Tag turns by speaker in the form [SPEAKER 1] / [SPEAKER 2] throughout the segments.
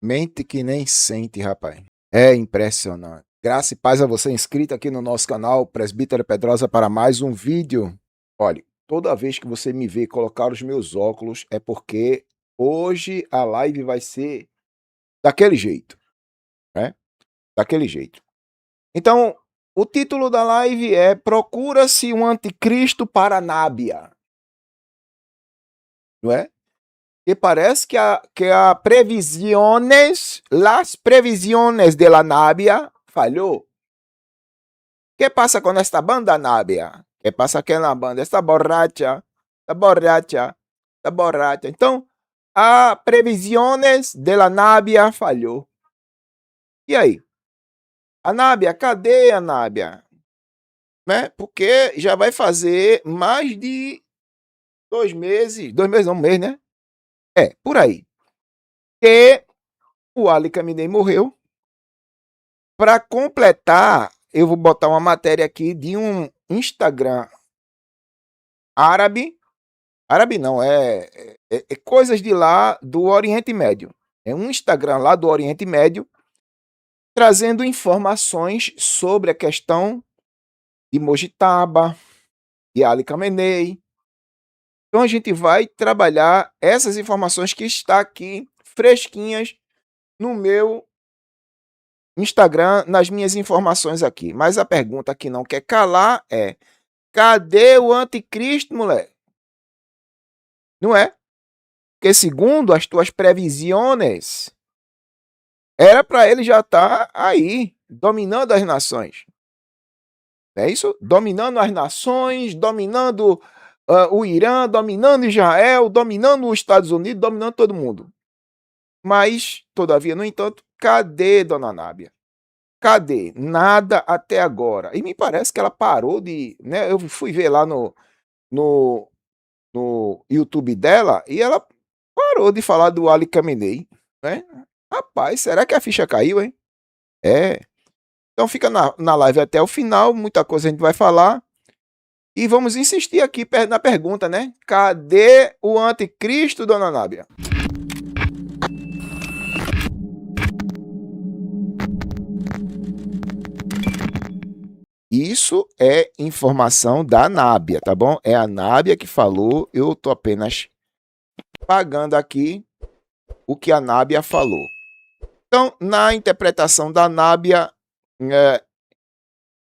[SPEAKER 1] Mente que nem sente, rapaz. É impressionante. Graça e paz a você inscrito aqui no nosso canal Presbítero Pedrosa para mais um vídeo. Olha, toda vez que você me vê colocar os meus óculos é porque hoje a live vai ser daquele jeito, né? Daquele jeito. Então, o título da live é Procura-se um anticristo para a Nábia, não é? E parece que a previsiones, las previsiones de la Nábia falhou. ¿Qué pasa con esta banda, Nábia? ¿Qué pasa con la banda? Está borracha, está borracha, está borracha. Então, a previsiones de la Nábia falhou. E aí? A Nábia, cadê a Nábia? Né? Porque já vai fazer mais de 2 meses, 2 meses não, um mês, né? É, por aí. Que o Ali Khamenei morreu. Para completar, eu vou botar uma matéria aqui de um Instagram árabe. Árabe não, é coisas de lá do Oriente Médio. É um Instagram lá do Oriente Médio trazendo informações sobre a questão de Mojitaba, de Ali Khamenei. Então a gente vai trabalhar essas informações que está aqui fresquinhas no meu Instagram, nas minhas informações aqui. Mas a pergunta que não quer calar é: cadê o anticristo, moleque? Não é? Porque segundo as tuas previsões, era para ele já estar aí, dominando as nações. É isso? Dominando as nações, dominando o Irã, dominando Israel, dominando os Estados Unidos, dominando todo mundo. Mas, todavia, no entanto, cadê Dona Nábia? Cadê? Nada até agora. E me parece que ela parou de, né? Eu fui ver lá no, no YouTube dela e ela parou de falar do Ali Khamenei, né? Rapaz, será que a ficha caiu, hein? É. Então fica na live até o final, muita coisa a gente vai falar. E vamos insistir aqui na pergunta, né? Cadê o anticristo, Dona Nábia? Isso é informação da Nábia, tá bom? É a Nábia que falou, eu tô apenas pagando aqui o que a Nábia falou. Então, na interpretação da Nábia,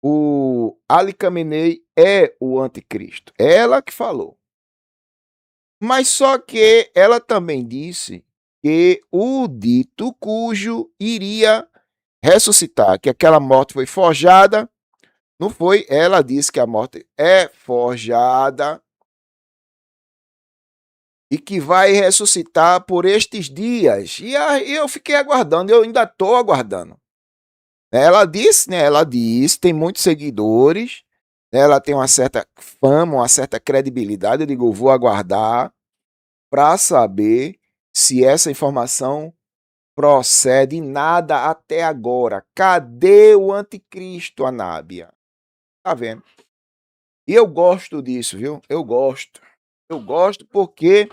[SPEAKER 1] o Ali Khamenei é o anticristo. Ela que falou. Mas só que ela também disse que o dito cujo iria ressuscitar, que aquela morte foi forjada. Não foi? Ela disse que a morte é forjada e que vai ressuscitar por estes dias. E aí eu fiquei aguardando, eu ainda estou aguardando. Ela disse, né? Ela disse, tem muitos seguidores, né, ela tem uma certa fama, uma certa credibilidade. Eu digo, eu vou aguardar para saber se essa informação procede. Nada até agora. Cadê o anticristo, Anábia? Tá vendo? E eu gosto disso, viu? Eu gosto. Eu gosto porque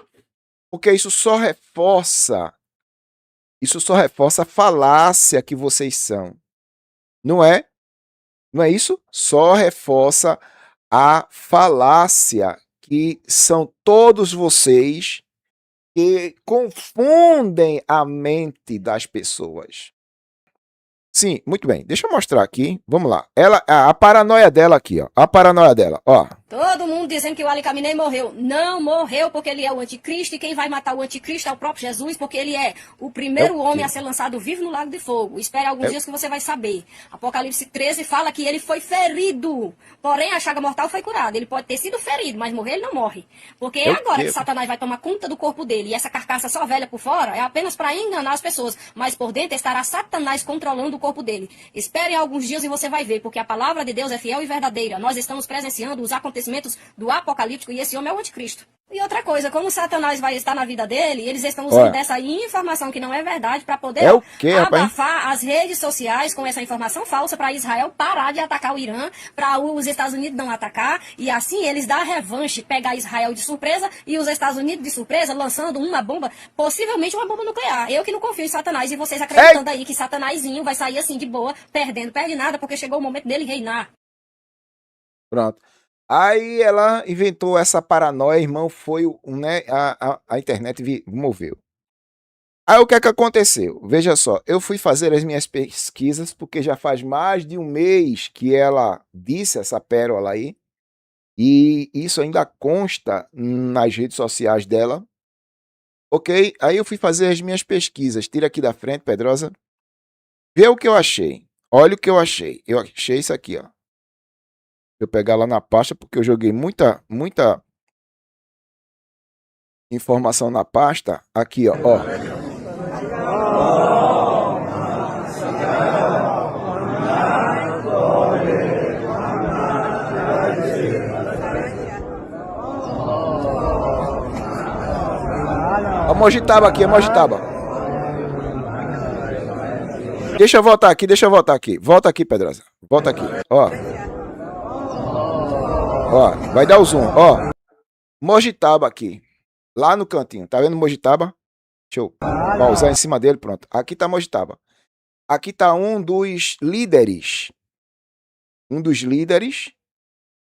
[SPEAKER 1] isso só reforça a falácia que vocês são. Não é? Não é isso? Só reforça a falácia que são todos vocês que confundem a mente das pessoas. Sim, muito bem. Deixa eu mostrar aqui. Vamos lá. A paranoia dela aqui, ó. A paranoia dela, ó.
[SPEAKER 2] Todo mundo dizendo que o Ali Khamenei morreu. Não morreu porque ele é o anticristo, e quem vai matar o anticristo é o próprio Jesus, porque ele é o primeiro homem a ser lançado vivo no lago de fogo. Espere alguns dias que você vai saber. Apocalipse 13 fala que ele foi ferido, porém a chaga mortal foi curada. Ele pode ter sido ferido, mas morrer ele não morre. Porque é agora que Satanás vai tomar conta do corpo dele, e essa carcaça só velha por fora é apenas para enganar as pessoas, mas por dentro estará Satanás controlando o corpo dele. Esperem alguns dias e você vai ver, porque a palavra de Deus é fiel e verdadeira. Nós estamos presenciando os acontecimentos do apocalíptico e esse homem é o anticristo. E outra coisa, como Satanás vai estar na vida dele, eles estão usando dessa informação que não é verdade para poder abafar as redes sociais com essa informação falsa para Israel parar de atacar o Irã, para os Estados Unidos não atacar, e assim eles dar revanche, pegar Israel de surpresa e os Estados Unidos de surpresa lançando uma bomba, possivelmente uma bomba nuclear. Eu que não confio em Satanás e vocês acreditando aí que Satanásinho vai sair assim de boa, perde nada, porque chegou o momento dele reinar.
[SPEAKER 1] Pronto. Aí ela inventou essa paranoia, irmão, foi, né, a internet moveu. Aí o que é que aconteceu? Veja só, eu fui fazer as minhas pesquisas, porque já faz mais de um mês que ela disse essa pérola aí, e isso ainda consta nas redes sociais dela. Ok? Aí eu fui fazer as minhas pesquisas. Tira aqui da frente, Pedrosa. Vê o que eu achei. Olha o que eu achei. Eu achei isso aqui, ó. Eu pegar lá na pasta, porque eu joguei muita informação na pasta. Aqui, ó. A Mojitaba aqui, a Mojitaba. Deixa eu voltar aqui. Volta aqui, Pedrosa. Volta aqui, ó. Ó, vai dar o zoom, ó. Mojitaba aqui. Lá no cantinho, tá vendo Mojitaba? Deixa eu pausar em cima dele, pronto. Aqui tá Mojitaba. Aqui tá um dos líderes.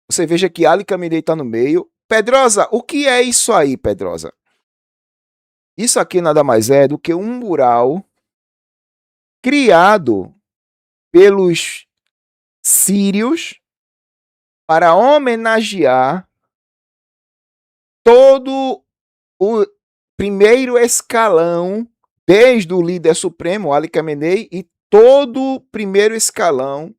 [SPEAKER 1] Você veja que Ali Khamenei tá no meio. Pedrosa, o que é isso aí, Pedrosa? Isso aqui nada mais é do que um mural criado pelos sírios para homenagear todo o primeiro escalão, desde o líder supremo, Ali Khamenei, e todo o primeiro escalão.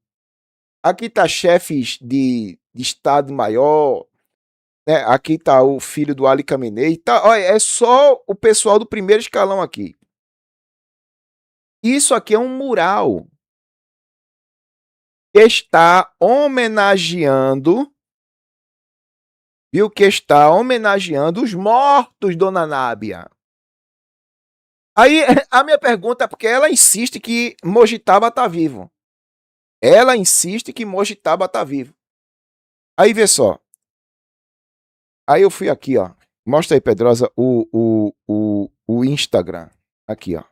[SPEAKER 1] Aqui está chefes de Estado-Maior, né? Aqui está o filho do Ali Khamenei. Tá, olha, é só o pessoal do primeiro escalão aqui. Isso aqui é um mural que está homenageando, viu? Que está homenageando os mortos, dona Nábia. Aí a minha pergunta é porque ela insiste que Mojitaba está vivo. Ela insiste que Mojitaba está vivo. Aí vê só. Aí eu fui aqui, ó. Mostra aí, Pedrosa, o Instagram. Aqui, ó.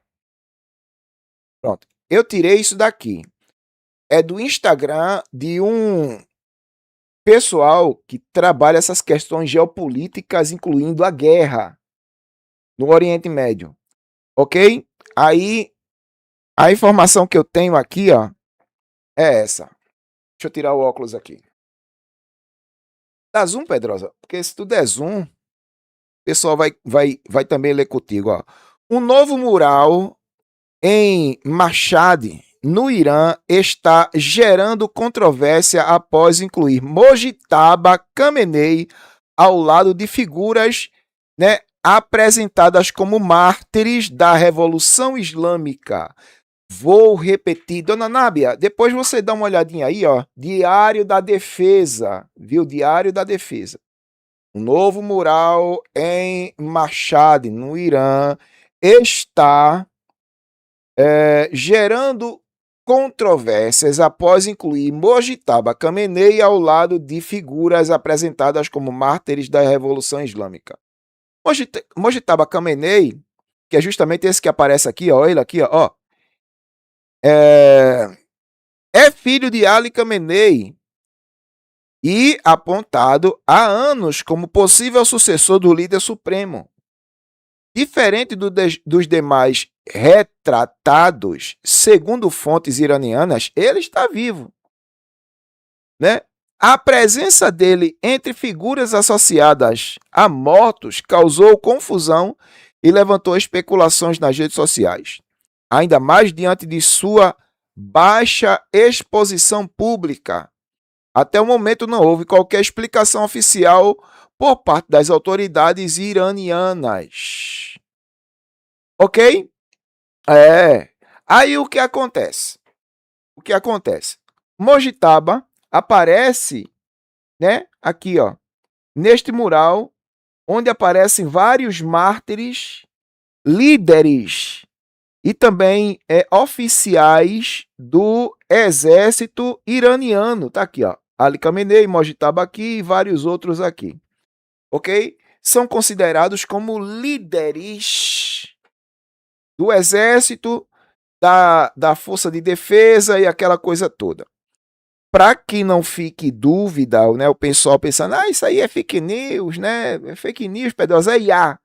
[SPEAKER 1] Pronto. Eu tirei isso daqui. É do Instagram de um pessoal que trabalha essas questões geopolíticas, incluindo a guerra no Oriente Médio. Ok? Aí, a informação que eu tenho aqui, ó, é essa. Deixa eu tirar o óculos aqui. Dá zoom, Pedrosa? Porque se tu der zoom, o pessoal vai também ler contigo, ó. Um novo mural em Mashhad, no Irã, está gerando controvérsia após incluir Mojitaba Khamenei ao lado de figuras, né, apresentadas como mártires da Revolução Islâmica. Vou repetir, dona Nábia, depois você dá uma olhadinha aí, ó. Diário da Defesa, viu? Diário da Defesa. Um novo mural em Mashhad, no Irã, está gerando controvérsias após incluir Mojitaba Khamenei ao lado de figuras apresentadas como mártires da Revolução Islâmica. Mojitaba Khamenei, que é justamente esse que aparece aqui, ó, ele aqui, ó, é filho de Ali Khamenei e apontado há anos como possível sucessor do líder supremo. Diferente dos demais retratados, segundo fontes iranianas, ele está vivo, né? A presença dele entre figuras associadas a mortos causou confusão e levantou especulações nas redes sociais. Ainda mais diante de sua baixa exposição pública. Até o momento não houve qualquer explicação oficial por parte das autoridades iranianas. Ok? Aí o que acontece? Mojitaba aparece, né, aqui, ó, neste mural onde aparecem vários mártires, líderes e também oficiais do exército iraniano. Tá aqui, ó. Ali Khamenei, Mojtaba aqui e vários outros aqui. Ok? São considerados como líderes do exército, da força de defesa e aquela coisa toda. Para que não fique dúvida, né, o pessoal pensando, isso aí é fake news, né? É fake news, Pedrosa, é IA.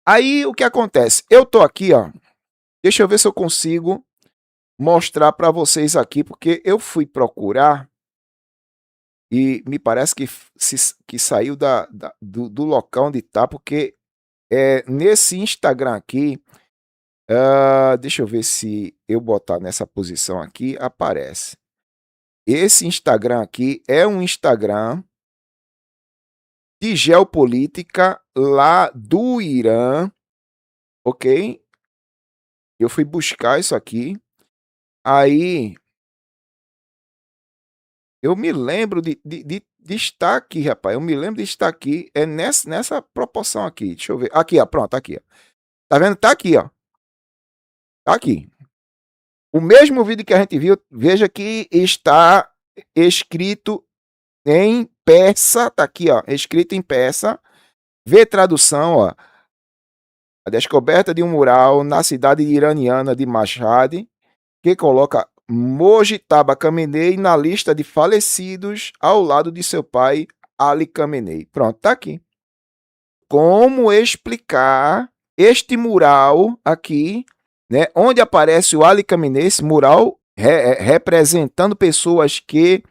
[SPEAKER 1] Aí o que acontece? Eu tô aqui, ó. Deixa eu ver se eu consigo mostrar para vocês aqui, porque eu fui procurar e me parece que saiu do local onde tá, porque nesse Instagram aqui, deixa eu ver se eu botar nessa posição aqui, aparece. Esse Instagram aqui é um Instagram de geopolítica lá do Irã, ok? Eu fui buscar isso aqui, aí eu me lembro de estar aqui, rapaz, eu me lembro de estar aqui, nessa proporção aqui, deixa eu ver, aqui, ó, pronto, aqui, ó. Tá vendo? Tá aqui, ó. Tá aqui. O mesmo vídeo que a gente viu, veja que está escrito em persa, tá aqui, ó, escrito em persa. Vê tradução, ó. A descoberta de um mural na cidade iraniana de Mashhad, que coloca Mojtaba Khamenei na lista de falecidos ao lado de seu pai Ali Khamenei. Pronto, tá aqui. Como explicar este mural aqui, né, onde aparece o Ali Khamenei, esse mural representando pessoas que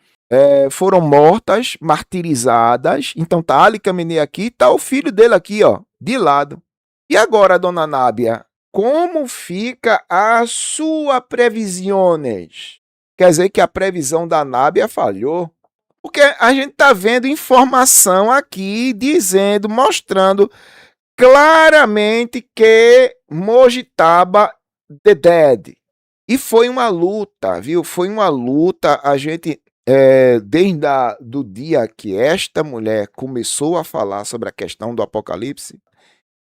[SPEAKER 1] foram mortas, martirizadas. Então tá Ali Khamenei aqui, tá o filho dele aqui, ó, de lado. E agora, dona Nábia, como fica a sua previsões? Quer dizer que a previsão da Nábia falhou? Porque a gente tá vendo informação aqui dizendo, mostrando claramente que Mojtaba the dead. E foi uma luta, viu? Foi uma luta. A gente, desde do dia que esta mulher começou a falar sobre a questão do Apocalipse,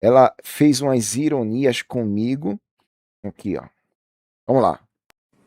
[SPEAKER 1] ela fez umas ironias comigo. Aqui, ó. Vamos lá.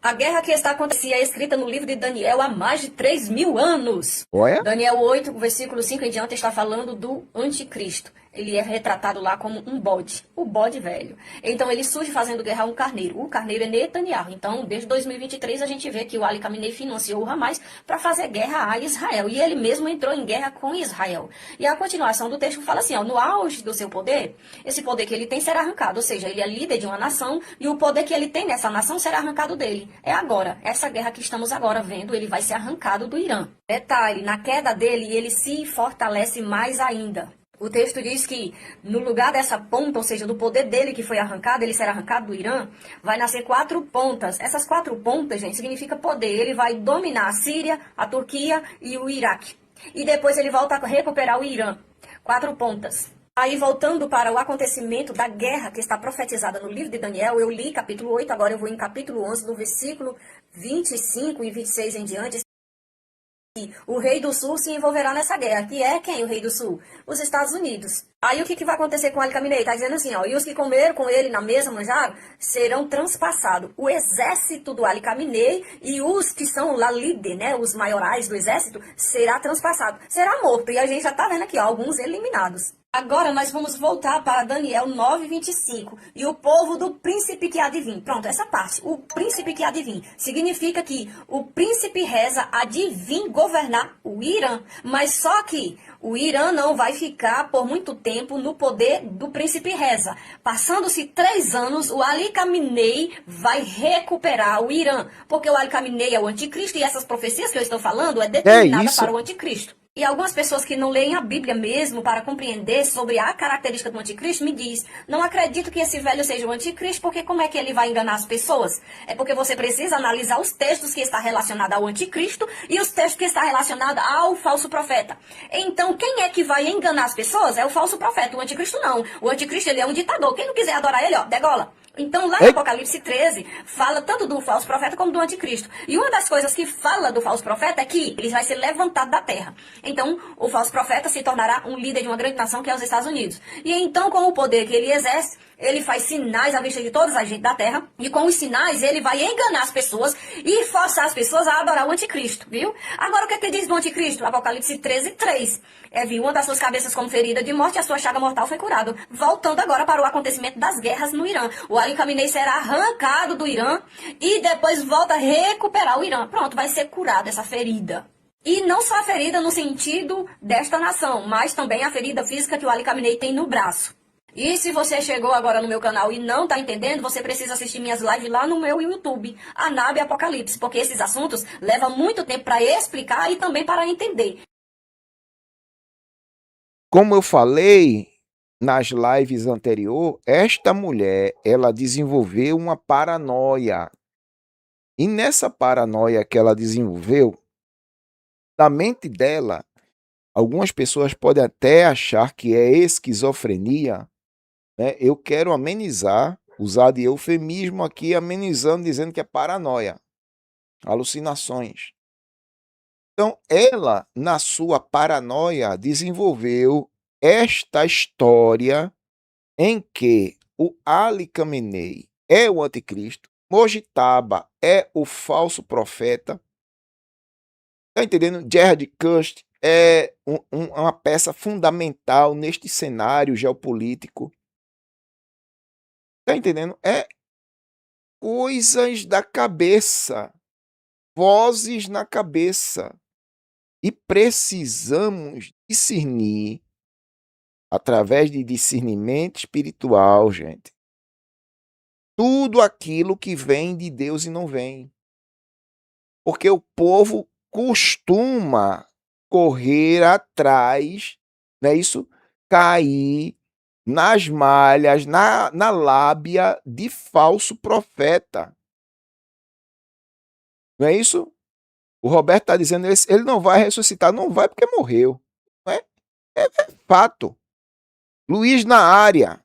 [SPEAKER 2] A guerra que está acontecendo é escrita no livro de Daniel há mais de 3.000 anos.
[SPEAKER 1] Olha?
[SPEAKER 2] Daniel 8, versículo 5 em diante, está falando do anticristo. Ele é retratado lá como um bode, o bode velho. Então ele surge fazendo guerra a um carneiro. O carneiro é Netanyahu. Então, desde 2023, a gente vê que o Ali Khamenei financiou o Hamas para fazer guerra a Israel. E ele mesmo entrou em guerra com Israel. E a continuação do texto fala assim, ó, no auge do seu poder, esse poder que ele tem será arrancado. Ou seja, ele é líder de uma nação e o poder que ele tem nessa nação será arrancado dele. É agora. Essa guerra que estamos agora vendo, ele vai ser arrancado do Irã. Detalhe, na queda dele, ele se fortalece mais ainda. O texto diz que no lugar dessa ponta, ou seja, do poder dele que foi arrancado, ele será arrancado do Irã, vai nascer 4 pontas. Essas 4 pontas, gente, significa poder. Ele vai dominar a Síria, a Turquia e o Iraque. E depois ele volta a recuperar o Irã. 4 pontas. Aí, voltando para o acontecimento da guerra que está profetizada no livro de Daniel, eu li capítulo 8, agora eu vou em capítulo 11, do versículo 25 e 26 em diante. O rei do sul se envolverá nessa guerra. Que é quem o rei do sul? Os Estados Unidos. Aí o que vai acontecer com Ali Khamenei? Está dizendo assim, ó, e os que comeram com ele na mesa manjaram serão transpassados. O exército do Ali Khamenei e os que são lá líder, né, os maiorais do exército, será transpassado. Será morto. E a gente já está vendo aqui, ó, alguns eliminados. Agora nós vamos voltar para Daniel 9:25. E o povo do príncipe que há de vir. Pronto, essa parte. O príncipe que há de vir. Significa que o príncipe reza há de vir governar o Irã. Mas só que o Irã não vai ficar por muito tempo no poder do príncipe reza. Passando-se 3 anos, o Ali Khamenei vai recuperar o Irã. Porque o Ali Khamenei é o anticristo e essas profecias que eu estou falando é determinada para o anticristo. E algumas pessoas que não leem a Bíblia mesmo para compreender sobre a característica do anticristo me diz, não acredito que esse velho seja o anticristo, porque como é que ele vai enganar as pessoas? É porque você precisa analisar os textos que está relacionado ao anticristo e os textos que está relacionado ao falso profeta. Então, quem é que vai enganar as pessoas? É o falso profeta, o anticristo não. O anticristo, ele é um ditador. Quem não quiser adorar ele, ó, degola. Então, lá em Apocalipse 13, fala tanto do falso profeta como do anticristo. E uma das coisas que fala do falso profeta é que ele vai ser levantado da terra. Então, o falso profeta se tornará um líder de uma grande nação, que é os Estados Unidos. E então, com o poder que ele exerce, ele faz sinais à vista de toda a gente da terra. E com os sinais, ele vai enganar as pessoas e forçar as pessoas a adorar o anticristo, viu? Agora, o que é que diz do anticristo? Apocalipse 13, 3. Viu uma das suas cabeças como ferida de morte e a sua chaga mortal foi curada. Voltando agora para o acontecimento das guerras no Irã. O Ali Khamenei será arrancado do Irã e depois volta a recuperar o Irã. Pronto, vai ser curada essa ferida. E não só a ferida no sentido desta nação, mas também a ferida física que o Ali Khamenei tem no braço. E se você chegou agora no meu canal e não está entendendo, você precisa assistir minhas lives lá no meu YouTube, Anábia Apocalipse, porque esses assuntos levam muito tempo para explicar e também para entender.
[SPEAKER 1] Como eu falei nas lives anteriores, esta mulher, ela desenvolveu uma paranoia. E nessa paranoia que ela desenvolveu, na mente dela, algumas pessoas podem até achar que é esquizofrenia, né? Eu quero amenizar, usar de eufemismo aqui, amenizando, dizendo que é paranoia, alucinações. Então, ela, na sua paranoia, desenvolveu esta história em que o Ali Khamenei é o anticristo, Mojitaba é o falso profeta. Tá entendendo? Gerhard Kust é uma peça fundamental neste cenário geopolítico. Tá entendendo? É coisas da cabeça, vozes na cabeça. E precisamos discernir, através de discernimento espiritual, gente, tudo aquilo que vem de Deus e não vem. Porque o povo costuma correr atrás, não é isso? Cair nas malhas, na lábia de falso profeta. Não é isso? O Roberto está dizendo que ele não vai ressuscitar. Não vai porque morreu. Não é? É fato. Luiz na área.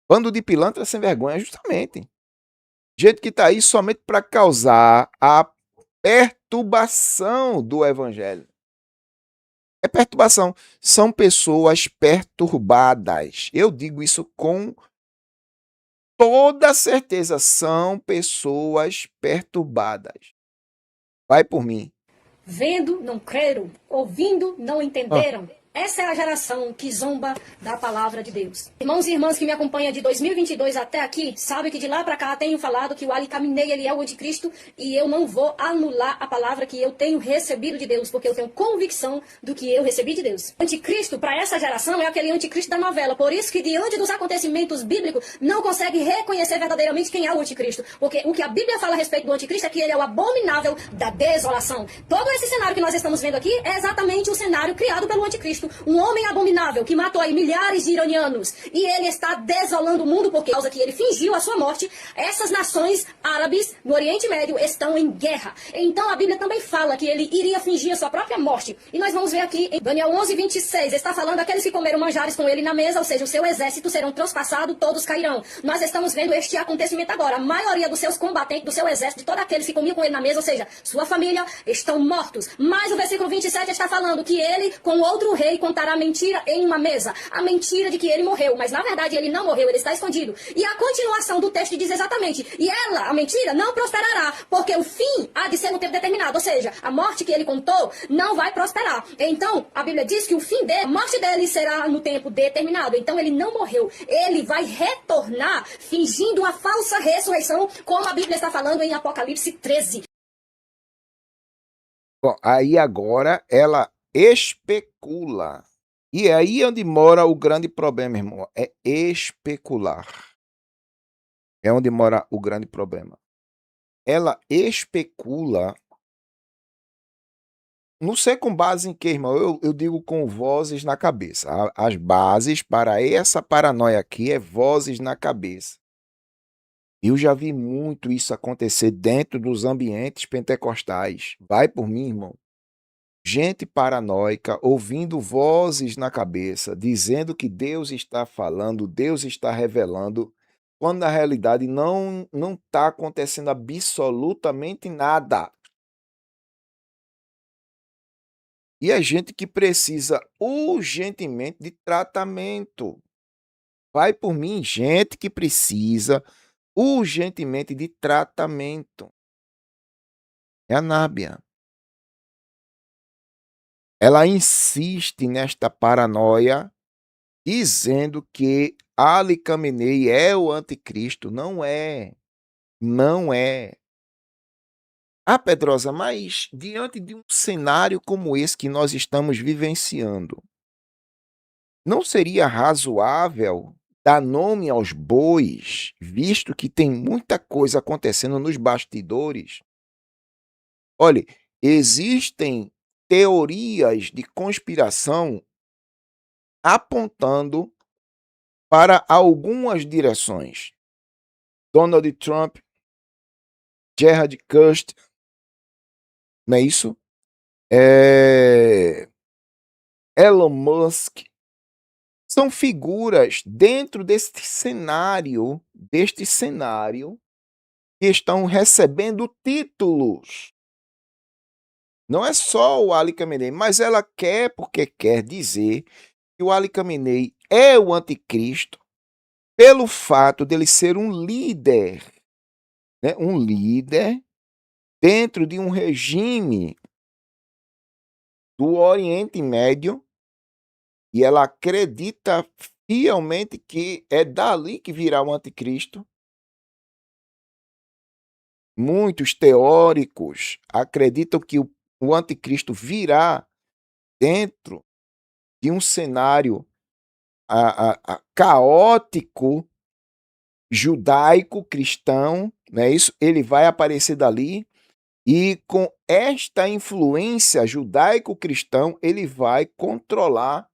[SPEAKER 1] Bando de pilantra sem vergonha, justamente. Gente que está aí somente para causar a perturbação do evangelho. É perturbação. São pessoas perturbadas. Eu digo isso com toda certeza. São pessoas perturbadas. Vai por mim.
[SPEAKER 2] Vendo, não creram. Ouvindo, não entenderam. Essa é a geração que zomba da palavra de Deus. Irmãos e irmãs que me acompanham de 2022 até aqui, sabem que de lá para cá tenho falado que o Ali Khamenei, ele é o anticristo, e eu não vou anular a palavra que eu tenho recebido de Deus, porque eu tenho convicção do que eu recebi de Deus. Anticristo, para essa geração, é aquele anticristo da novela. Por isso que diante dos acontecimentos bíblicos, não consegue reconhecer verdadeiramente quem é o anticristo. Porque o que a Bíblia fala a respeito do anticristo é que ele é o abominável da desolação. Todo esse cenário que nós estamos vendo aqui é exatamente o cenário criado pelo anticristo. Um homem abominável que matou aí milhares de iranianos, e ele está desolando o mundo por causa que ele fingiu a sua morte. Essas nações árabes no Oriente Médio estão em guerra. Então a Bíblia também fala que ele iria fingir a sua própria morte. E nós vamos ver aqui em Daniel 11, 26, está falando aqueles que comeram manjares com ele na mesa, ou seja, o seu exército serão transpassados, todos cairão. Nós estamos vendo este acontecimento agora. A maioria dos seus combatentes, do seu exército, de todos aqueles que comiam com ele na mesa, ou seja, sua família, estão mortos. Mas o versículo 27 está falando que ele, com outro rei, contará mentira em uma mesa. A mentira de que ele morreu, mas na verdade ele não morreu, ele está escondido. E a continuação do texto diz exatamente: e ela, a mentira, não prosperará, porque o fim há de ser no tempo determinado. Ou seja, a morte que ele contou não vai prosperar. Então, a Bíblia diz que o fim dele, a morte dele será no tempo determinado. Então ele não morreu. Ele vai retornar fingindo uma falsa ressurreição, como a Bíblia está falando em Apocalipse 13.
[SPEAKER 1] Bom, aí agora ela especula. E é aí onde mora o grande problema, irmão. É especular. É onde mora o grande problema. Ela especula. Não sei com base em quê, irmão. Eu digo com vozes na cabeça. As bases para essa paranoia aqui é vozes na cabeça. Eu já vi muito isso acontecer dentro dos ambientes pentecostais. Vai por mim, irmão. Gente paranoica, ouvindo vozes na cabeça, dizendo que Deus está falando, Deus está revelando, quando na realidade não está acontecendo absolutamente nada. E é gente que precisa urgentemente de tratamento. Vai por mim, gente que precisa urgentemente de tratamento. É a Nábia. Ela insiste nesta paranoia, dizendo que Ali Khamenei é o anticristo. Não é. Não é. Ah, Pedrosa, mas diante de um cenário como esse que nós estamos vivenciando, não seria razoável dar nome aos bois, visto que tem muita coisa acontecendo nos bastidores? Olhe, existem teorias de conspiração apontando para algumas direções. Donald Trump, Jared Kushner, não é isso? Elon Musk, são figuras dentro deste cenário, que estão recebendo títulos. Não é só o Ali Khamenei, mas ela quer, porque quer dizer que o Ali Khamenei é o anticristo pelo fato dele ser um líder, né? Um líder dentro de um regime do Oriente Médio, e ela acredita fielmente que é dali que virá o anticristo. Muitos teóricos acreditam que o anticristo virá dentro de um cenário caótico, judaico-cristão, né? Isso, ele vai aparecer dali, e com esta influência judaico-cristão, ele vai controlar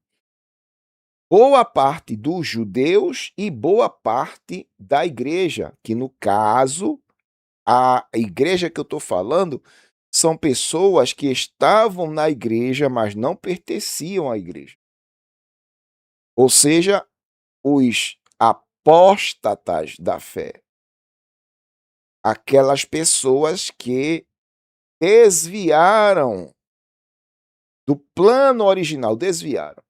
[SPEAKER 1] boa parte dos judeus e boa parte da igreja, que no caso, a igreja que eu estou falando são pessoas que estavam na igreja, mas não pertenciam à igreja. Ou seja, os apóstatas da fé. Aquelas pessoas que desviaram do plano original, desviaram.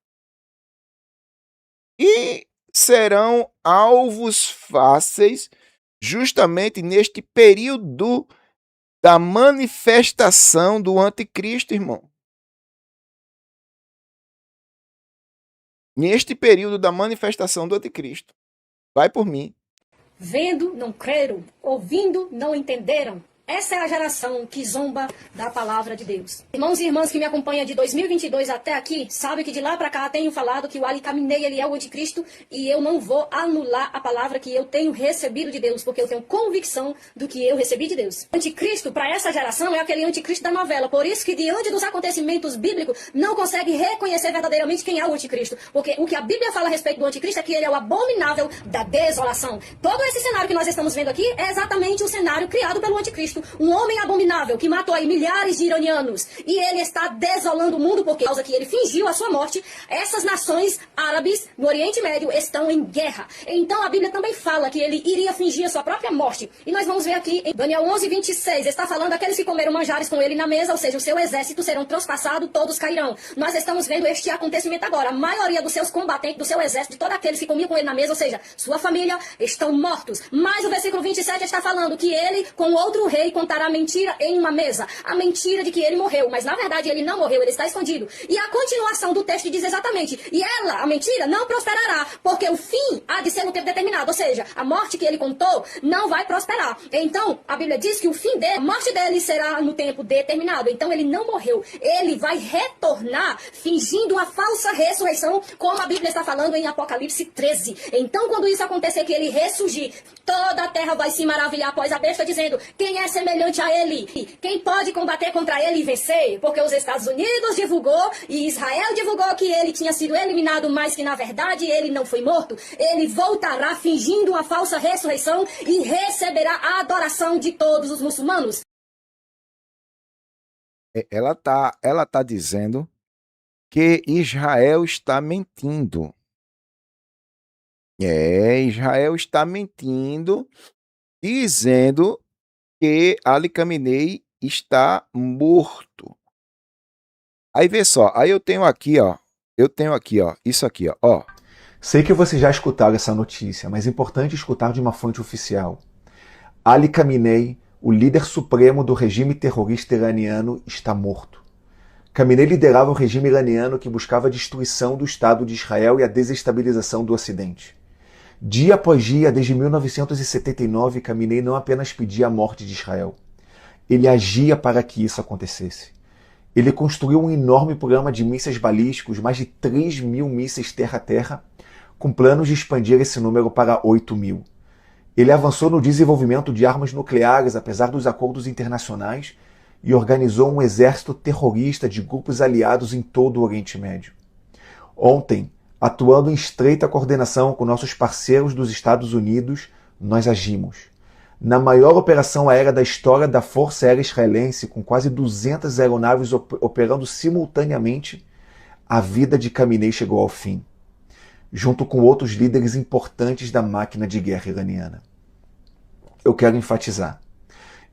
[SPEAKER 1] E serão alvos fáceis justamente neste período da manifestação do anticristo, irmão. Neste período da manifestação do anticristo. Vai por mim.
[SPEAKER 2] Vendo, não creram. Ouvindo, não entenderam. Essa é a geração que zomba da palavra de Deus. Irmãos e irmãs que me acompanham de 2022 até aqui, sabem que de lá para cá tenho falado que o Ali Khamenei, ele é o anticristo, e eu não vou anular a palavra que eu tenho recebido de Deus, porque eu tenho convicção do que eu recebi de Deus. Anticristo, para essa geração, é aquele anticristo da novela. Por isso que diante dos acontecimentos bíblicos, não consegue reconhecer verdadeiramente quem é o anticristo. Porque o que a Bíblia fala a respeito do anticristo é que ele é o abominável da desolação. Todo esse cenário que nós estamos vendo aqui é exatamente o cenário criado pelo anticristo. Um homem abominável que matou aí milhares de iranianos, e ele está desolando o mundo por causa que ele fingiu a sua morte. Essas nações árabes no Oriente Médio estão em guerra. Então a Bíblia também fala que ele iria fingir a sua própria morte. E nós vamos ver aqui em Daniel 11:26, está falando aqueles que comeram manjares com ele na mesa, ou seja, o seu exército serão transpassados, todos cairão. Nós estamos vendo este acontecimento agora. A maioria dos seus combatentes, do seu exército, de todos aqueles que comiam com ele na mesa, ou seja, sua família, estão mortos. Mas o versículo 27 está falando que ele, com outro rei, contará mentira em uma mesa. A mentira de que ele morreu, mas na verdade ele não morreu, ele está escondido. E a continuação do texto diz exatamente: e ela, a mentira, não prosperará, porque o fim há de ser no tempo determinado. Ou seja, a morte que ele contou não vai prosperar. Então, a Bíblia diz que o fim dele, a morte dele será no tempo determinado. Então ele não morreu. Ele vai retornar fingindo uma falsa ressurreição, como a Bíblia está falando em Apocalipse 13. Então, quando isso acontecer, que ele ressurgir, toda a terra vai se maravilhar após a besta, dizendo: quem é semelhante a ele? Quem pode combater contra ele e vencer? Porque os Estados Unidos divulgou e Israel divulgou que ele tinha sido eliminado, mas que na verdade ele não foi morto. Ele voltará fingindo uma falsa ressurreição e receberá a adoração de todos os muçulmanos.
[SPEAKER 1] Ela tá dizendo que Israel está mentindo. Israel está mentindo, dizendo que Ali Khamenei está morto. Aí vê só, aí eu tenho aqui, ó, isso aqui, ó.
[SPEAKER 3] Sei que vocês já escutaram essa notícia, mas é importante escutar de uma fonte oficial. Ali Khamenei, o líder supremo do regime terrorista iraniano, está morto. Khamenei liderava o regime iraniano que buscava a destruição do Estado de Israel e a desestabilização do Ocidente. Dia após dia, desde 1979, Khamenei não apenas pedia a morte de Israel. Ele agia para que isso acontecesse. Ele construiu um enorme programa de mísseis balísticos, mais de 3 mil mísseis terra-terra, com planos de expandir esse número para 8 mil. Ele avançou no desenvolvimento de armas nucleares, apesar dos acordos internacionais, e organizou um exército terrorista de grupos aliados em todo o Oriente Médio. Ontem, atuando em estreita coordenação com nossos parceiros dos Estados Unidos, nós agimos. Na maior operação aérea da história da Força Aérea Israelense, com quase 200 aeronaves operando simultaneamente, a vida de Khamenei chegou ao fim, junto com outros líderes importantes da máquina de guerra iraniana. Eu quero enfatizar: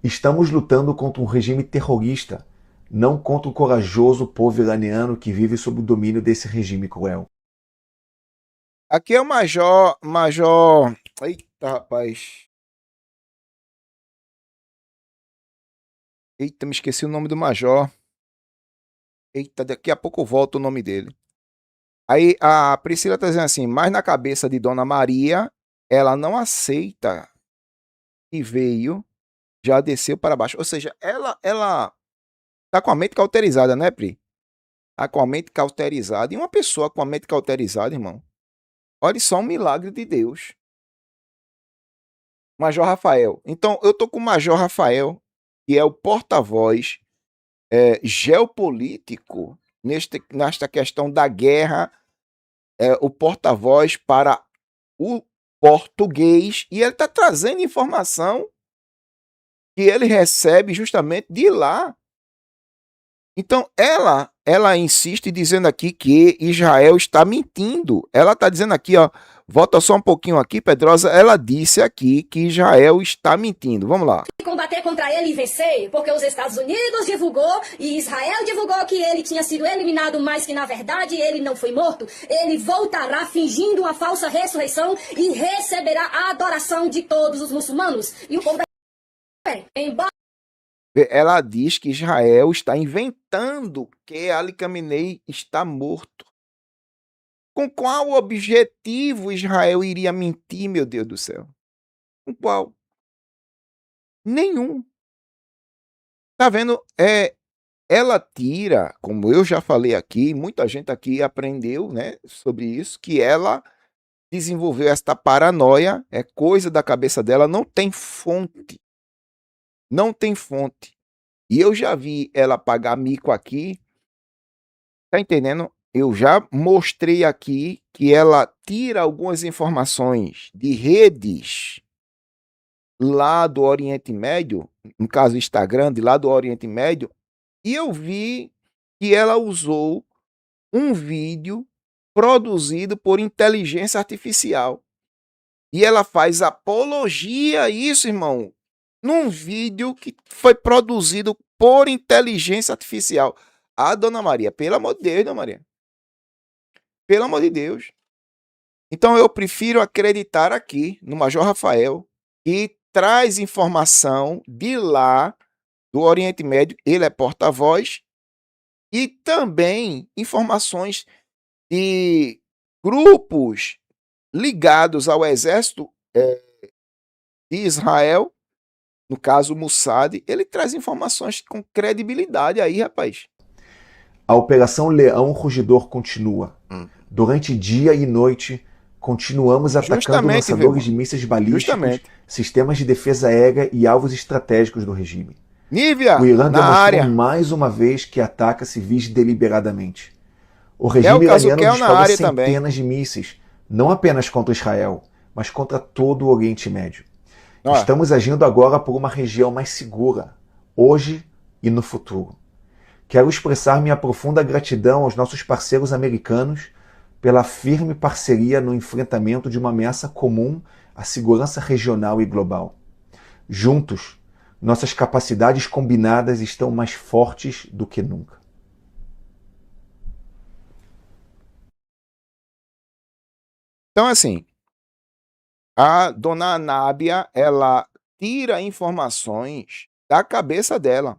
[SPEAKER 3] estamos lutando contra um regime terrorista, não contra o corajoso povo iraniano que vive sob o domínio desse regime cruel.
[SPEAKER 1] Aqui é o Eita, rapaz. Eita, me esqueci o nome do major. Eita, daqui a pouco eu volto o nome dele. Aí a Priscila tá dizendo assim, mas na cabeça de Dona Maria, ela não aceita que veio, já desceu para baixo. Ou seja, ela tá com a mente cauterizada, né, Pri? Tá com a mente cauterizada. E uma pessoa com a mente cauterizada, irmão, olha só um milagre de Deus. Major Rafael. Então, eu tô com o Major Rafael, que é o porta-voz geopolítico nesta questão da guerra, o porta-voz para o português, e ele está trazendo informação que ele recebe justamente de lá. Então, ela insiste dizendo aqui que Israel está mentindo. Ela está dizendo aqui, ó, volta só um pouquinho aqui, Pedrosa, ela disse aqui que Israel está mentindo. Vamos lá.
[SPEAKER 2] Combater contra ele e vencer, porque os Estados Unidos divulgou e Israel divulgou que ele tinha sido eliminado, mas que na verdade ele não foi morto. Ele voltará fingindo uma falsa ressurreição e receberá a adoração de todos os muçulmanos. E o povo da...
[SPEAKER 1] Ela diz que Israel está inventando que Ali Khamenei está morto. Com qual objetivo Israel iria mentir, meu Deus do céu? Com qual? Nenhum. Tá vendo? Ela tira, como eu já falei aqui, muita gente aqui aprendeu, né, sobre isso, que ela desenvolveu esta paranoia, é coisa da cabeça dela, não tem fonte. Não tem fonte. E eu já vi ela pagar mico aqui. Tá entendendo? Eu já mostrei aqui que ela tira algumas informações de redes lá do Oriente Médio, no caso Instagram, de lá do Oriente Médio, e eu vi que ela usou um vídeo produzido por inteligência artificial. E ela faz apologia a isso, irmão, num vídeo que foi produzido por inteligência artificial. Ah, Dona Maria, pelo amor de Deus, Dona Maria. Pelo amor de Deus. Então eu prefiro acreditar aqui no Major Rafael, que traz informação de lá, do Oriente Médio, ele é porta-voz, e também informações de grupos ligados ao exército de Israel, no caso o Mossad, ele traz informações com credibilidade aí, rapaz.
[SPEAKER 3] A Operação Leão Rugidor continua. Durante dia e noite, continuamos atacando lançadores de mísseis balísticos, sistemas de defesa aérea e alvos estratégicos do regime.
[SPEAKER 1] Nívia,
[SPEAKER 3] o Irã demonstrou mais uma vez que ataca civis deliberadamente. O regime iraniano dispara centenas de mísseis, não apenas contra Israel, mas contra todo o Oriente Médio. Estamos agindo agora por uma região mais segura, hoje e no futuro. Quero expressar minha profunda gratidão aos nossos parceiros americanos, pela firme parceria no enfrentamento de uma ameaça comum à segurança regional e global. Juntos, nossas capacidades combinadas estão mais fortes do que nunca.
[SPEAKER 1] Então, assim, a dona Anábia, ela tira informações da cabeça dela.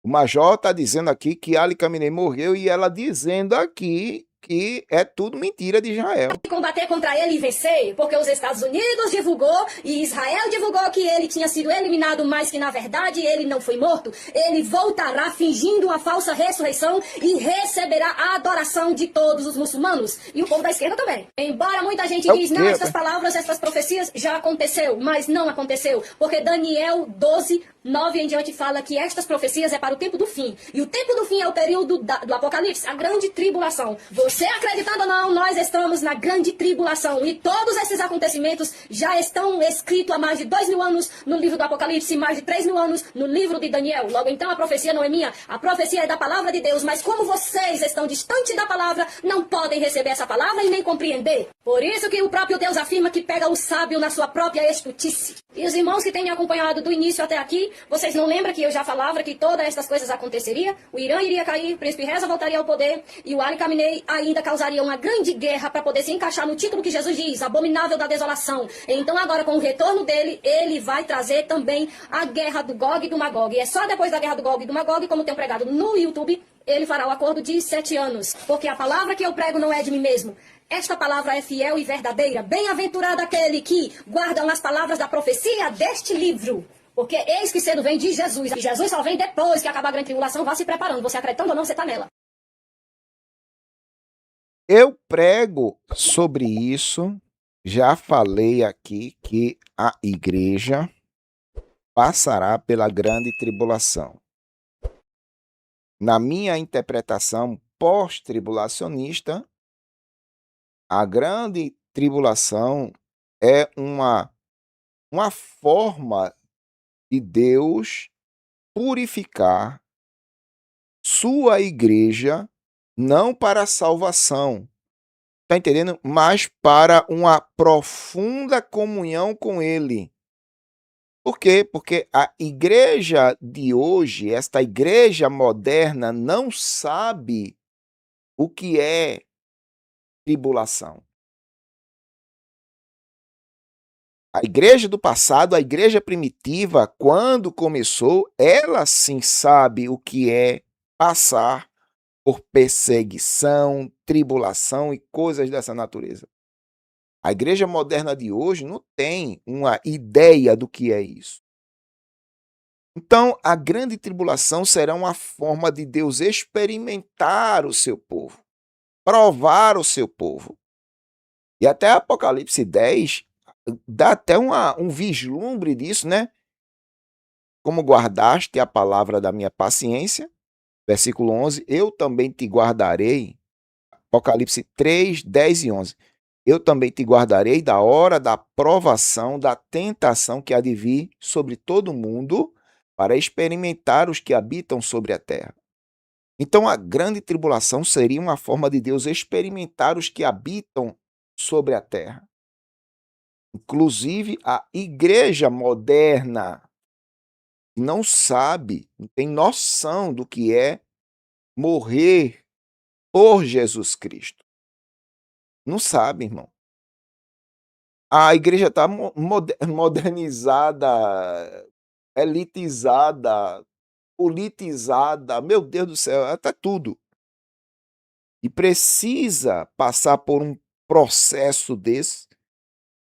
[SPEAKER 1] O Major está dizendo aqui que Ali Khamenei morreu e ela dizendo aqui que é tudo mentira de Israel.
[SPEAKER 2] Combater contra ele e vencer, porque os Estados Unidos divulgou e Israel divulgou que ele tinha sido eliminado, mas que na verdade ele não foi morto. Ele voltará fingindo uma falsa ressurreição e receberá a adoração de todos os muçulmanos e o povo da esquerda também. Embora muita gente diz, não, essas palavras, essas profecias já aconteceu, mas não aconteceu, porque Daniel 12, 9 em diante fala que estas profecias é para o tempo do fim. E o tempo do fim é o período do Apocalipse, a grande tribulação. Você acreditando ou não, nós estamos na grande tribulação. E todos esses acontecimentos já estão escritos há mais de 2.000 anos no livro do Apocalipse, mais de 3.000 anos no livro de Daniel. Logo então a profecia não é minha, a profecia é da palavra de Deus. Mas como vocês estão distantes da palavra, não podem receber essa palavra e nem compreender. Por isso que o próprio Deus afirma que pega o sábio na sua própria estutice. E os irmãos que têm me acompanhado do início até aqui, vocês não lembram que eu já falava que todas estas coisas aconteceriam? O Irã iria cair, o príncipe Reza voltaria ao poder e o Ali Khamenei ainda causaria uma grande guerra para poder se encaixar no título que Jesus diz, abominável da desolação. Então agora com o retorno dele, ele vai trazer também a guerra do Gog e do Magog. E é só depois da guerra do Gog e do Magog, como tenho pregado no YouTube, ele fará o acordo de 7 anos. Porque a palavra que eu prego não é de mim mesmo. Esta palavra é fiel e verdadeira. Bem-aventurado aquele que guardam as palavras da profecia deste livro. Porque eis que cedo vem de Jesus. E Jesus só vem depois que acabar a grande tribulação. Vá se preparando. Você acreditando ou não, você está nela.
[SPEAKER 1] Eu prego sobre isso. Já falei aqui que a igreja passará pela grande tribulação. Na minha interpretação pós-tribulacionista, a grande tribulação é uma forma de Deus purificar sua igreja, não para a salvação, tá entendendo? Mas para uma profunda comunhão com Ele. Por quê? Porque a igreja de hoje, esta igreja moderna, não sabe o que é tribulação. A igreja do passado, a igreja primitiva, quando começou, ela sim sabe o que é passar por perseguição, tribulação e coisas dessa natureza. A igreja moderna de hoje não tem uma ideia do que é isso. Então, a grande tribulação será uma forma de Deus experimentar o seu povo, provar o seu povo. E até Apocalipse 10 dá até um vislumbre disso, né? Como guardaste a palavra da minha paciência, versículo 11, eu também te guardarei, Apocalipse 3, 10 e 11, eu também te guardarei da hora da provação, da tentação que há de vir sobre todo mundo, para experimentar os que habitam sobre a terra. Então, a grande tribulação seria uma forma de Deus experimentar os que habitam sobre a terra. Inclusive, a igreja moderna não sabe, não tem noção do que é morrer por Jesus Cristo. Não sabe, irmão. A igreja está modernizada, elitizada, politizada, meu Deus do céu, até tudo. E precisa passar por um processo desse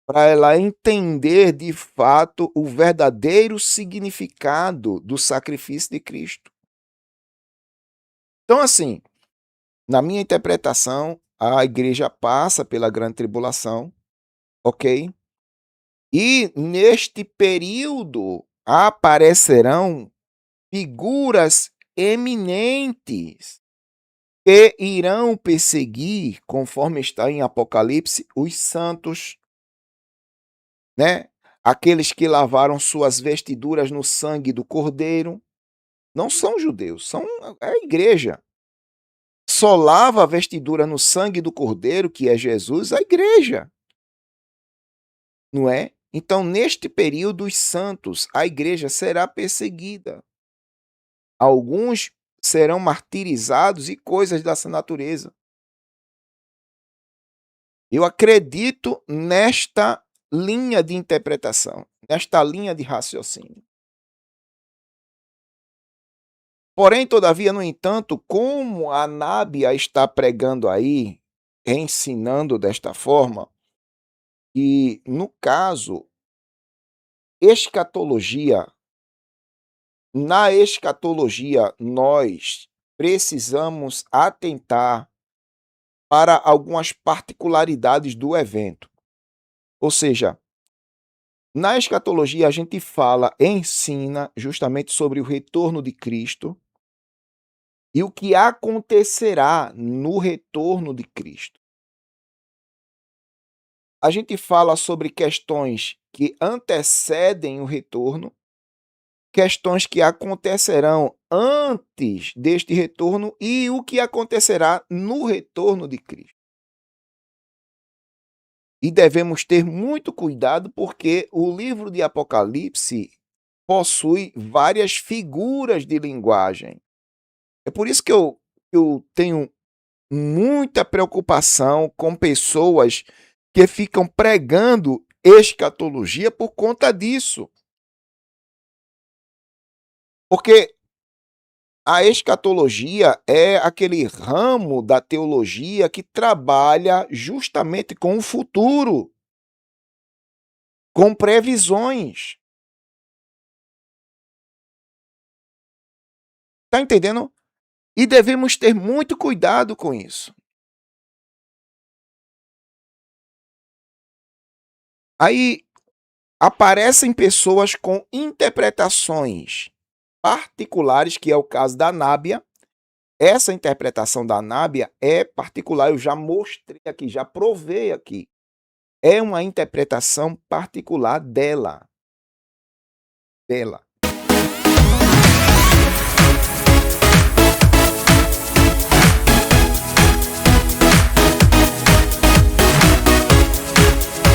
[SPEAKER 1] para ela entender de fato o verdadeiro significado do sacrifício de Cristo. Então, assim, na minha interpretação, a igreja passa pela grande tribulação, ok? E neste período aparecerão figuras eminentes que irão perseguir, conforme está em Apocalipse, os santos, né? Aqueles que lavaram suas vestiduras no sangue do Cordeiro. Não são judeus, são a igreja. só lava a vestidura no sangue do Cordeiro, que é Jesus, a igreja. Não é? Então, neste período, os santos, a igreja será perseguida. Alguns serão martirizados e coisas dessa natureza. Eu acredito nesta linha de interpretação, nesta linha de raciocínio. Porém, todavia, no entanto, como a Nábia está pregando aí, ensinando desta forma, e no caso, escatologia, na escatologia nós precisamos atentar para algumas particularidades do evento. Ou seja, na escatologia a gente ensina justamente sobre o retorno de Cristo e o que acontecerá no retorno de Cristo. A gente fala sobre questões que antecedem o retorno, questões que acontecerão antes deste retorno e o que acontecerá no retorno de Cristo. E devemos ter muito cuidado porque o livro de Apocalipse possui várias figuras de linguagem. É por isso que eu tenho muita preocupação com pessoas que ficam pregando escatologia por conta disso. Porque a escatologia é aquele ramo da teologia que trabalha justamente com o futuro, com previsões. Está entendendo? E devemos ter muito cuidado com isso. Aí aparecem pessoas com interpretações particulares, que é o caso da Nábia. Essa interpretação da Nábia é particular, eu já mostrei aqui, já provei aqui. É uma interpretação particular dela.